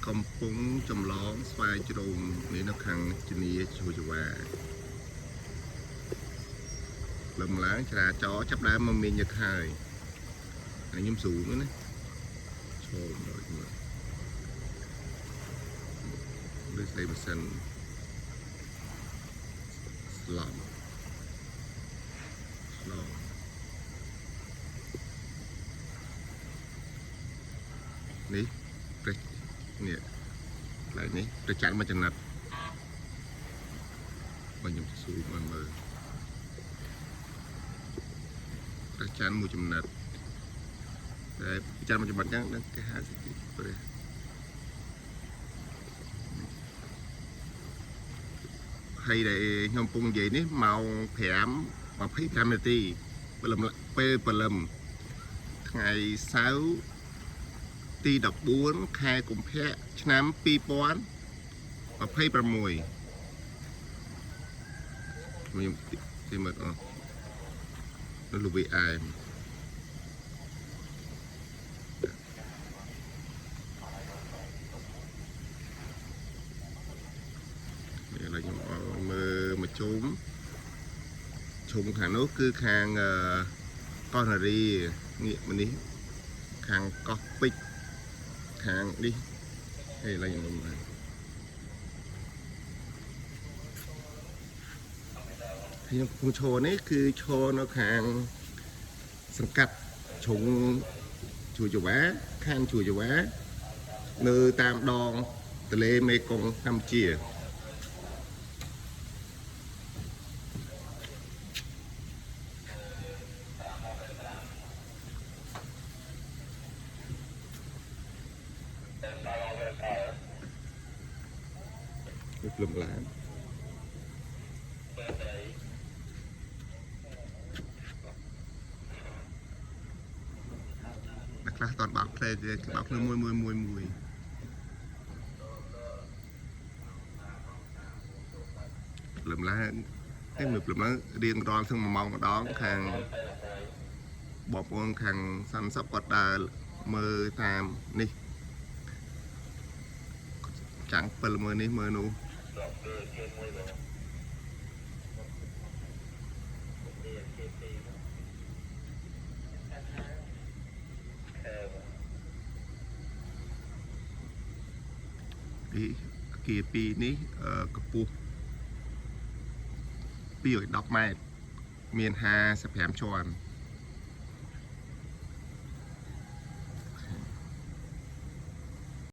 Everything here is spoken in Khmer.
កំពុងចម្លងស្វាយជ្រូមនេះនៅខាងជំនាញជួយវ៉ាលំឡើងច្រាចរចាប់ដើមមកមានយកហើយខ្ញុំស៊ូមណាចូលមកដូចស្អីបើសិនស្លំនេះប្រេះនេះឡើយនេះប្រចាំមកចំណិតបើខ្ញុំស៊ូមកមើលប្រចាំមួយចំណិតតែប្រចាំមកចំណិតចឹងដឹងគេហៅស្ទីប្រេះហើយដែលខ្ញុំពងនិយាយនេះម៉ោង5:25នាទីព្រលឹមពេលព្រលឹមថ្ងៃសៅរ៍ទី14ខែកុម្ភៈឆ្នាំ2026ខ្ញុំទីមើលអស់នៅលូវីអែមនេះឡើយខ្ញុំមើលមកជុំខាងនោះគឺខាងកោះនារីងាកមកនេះខាងកោះពេជ្រខាងនេះហើយឡើយខ្ញុំមើលខ្ញុំពងឈរនេះគឺឈរនៅខាងសង្កាត់ជ្រុងជួយចវ៉ាខាងជួយចវ៉ានៅតាមដងទន្លេមេគង្គកម្ពុជាលំឡើងខ្លះតតបាក់ផ្លេទេបាក់ភ្លើមួយលំឡើងតែមើលលំឡើងរៀងរាល់ទាំង1ម៉ោងម្ដងខាងបងប្អូនខាងសាន់សពគាត់ដើរមើលតាមនេះចាំង7មើលនេះមើលនោះគៀពីនេះកម្ពស់210 ម៉ែត្រមាន55ជាន់